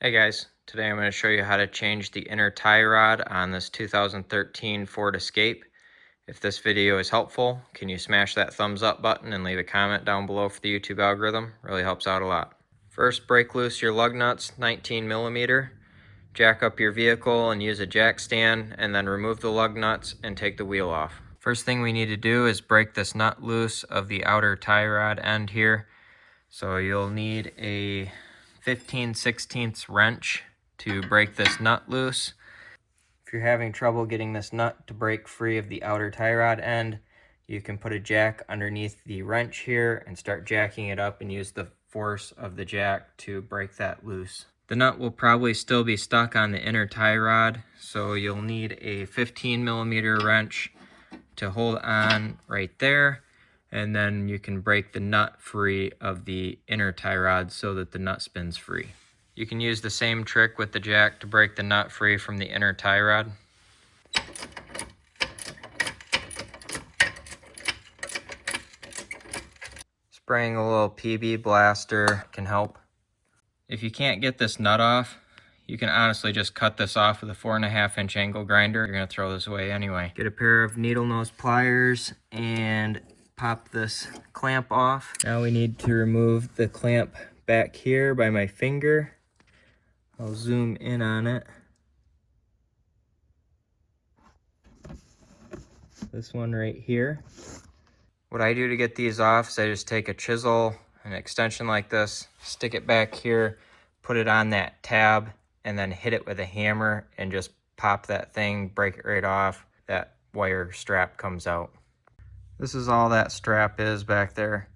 Hey guys, today I'm going to show you how to change the inner tie rod on this 2013 Ford Escape. If this video is helpful, can you smash that thumbs up button and leave a comment down below for the YouTube algorithm? Really helps out a lot. First, break loose your lug nuts, 19mm. Jack up your vehicle and use a jack stand, and then remove the lug nuts and take the wheel off. First thing we need to do is break this nut loose of the outer tie rod end here. So you'll need a 15/16 wrench to break this nut loose. If you're having trouble getting this nut to break free of the outer tie rod end, you can put a jack underneath the wrench here and start jacking it up and use the force of the jack to break that loose. The nut will probably still be stuck on the inner tie rod, so you'll need a 15mm wrench to hold on right there, and then you can break the nut free of the inner tie rod so that the nut spins free. You can use the same trick with the jack to break the nut free from the inner tie rod. Spraying a little PB blaster can help. If you can't get this nut off, you can honestly just cut this off with a 4.5-inch angle grinder. You're gonna throw this away anyway. Get a pair of needle nose pliers and pop this clamp off. Now we need to remove the clamp back here by my finger. I'll zoom in on it. This one right here. What I do to get these off is I just take a chisel, an extension like this, stick it back here, put it on that tab, and then hit it with a hammer and just pop that thing, break it right off. That wire strap comes out. This is all that strap is back there.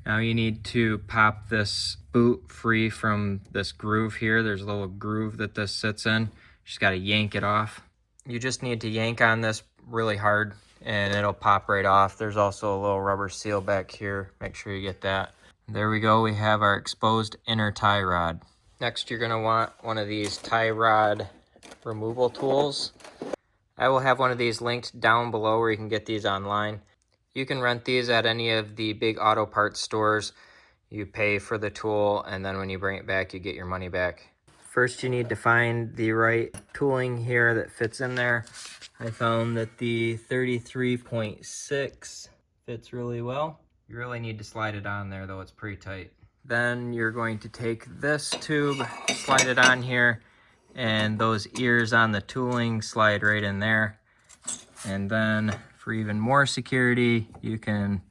Now you need to pop this boot free from this groove here. There's a little groove that this sits in. You just gotta yank it off. You just need to yank on this really hard and it'll pop right off. There's also a little rubber seal back here. Make sure you get that. There we go, we have our exposed inner tie rod. Next, you're gonna want one of these tie rod removal tools. I will have one of these linked down below where you can get these online. You can rent these at any of the big auto parts stores. You pay for the tool, and then when you bring it back, you get your money back. First, you need to find the right tooling here that fits in there. I found that the 33.6 fits really well. You really need to slide it on there, though it's pretty tight. Then you're going to take this tube, slide it on here, and those ears on the tooling slide right in there. And then for even more security, you can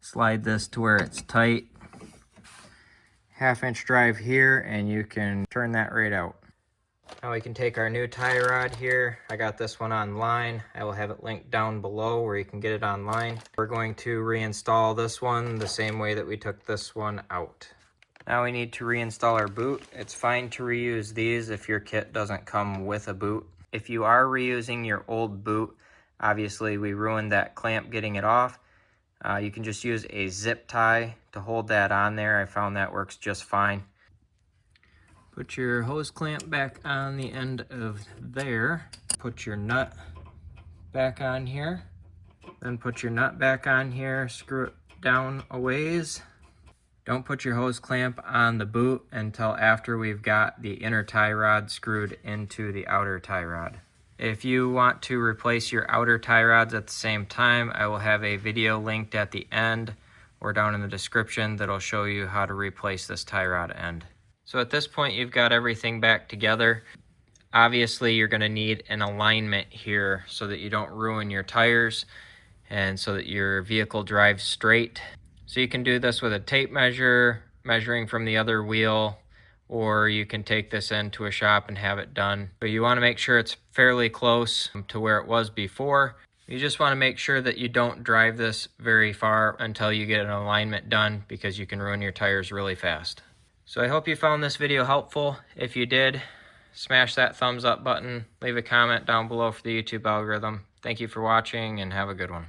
slide this to where it's tight. 1/2-inch drive here, and you can turn that right out. Now we can take our new tie rod here. I got this one online. I will have it linked down below where you can get it online. We're going to reinstall this one the same way that we took this one out. Now we need to reinstall our boot. It's fine to reuse these if your kit doesn't come with a boot. If you are reusing your old boot, obviously we ruined that clamp getting it off. You can just use a zip tie to hold that on there. I found that works just fine. Put your hose clamp back on the end of there. Put your nut back on here. Then put your nut back on here, screw it down a ways. Don't put your hose clamp on the boot until after we've got the inner tie rod screwed into the outer tie rod. If you want to replace your outer tie rods at the same time, I will have a video linked at the end or down in the description that'll show you how to replace this tie rod end. So at this point, you've got everything back together. Obviously, you're gonna need an alignment here so that you don't ruin your tires and so that your vehicle drives straight. So you can do this with a tape measure, measuring from the other wheel, or you can take this into a shop and have it done. But you wanna make sure it's fairly close to where it was before. You just wanna make sure that you don't drive this very far until you get an alignment done, because you can ruin your tires really fast. So I hope you found this video helpful. If you did, smash that thumbs up button, leave a comment down below for the YouTube algorithm. Thank you for watching and have a good one.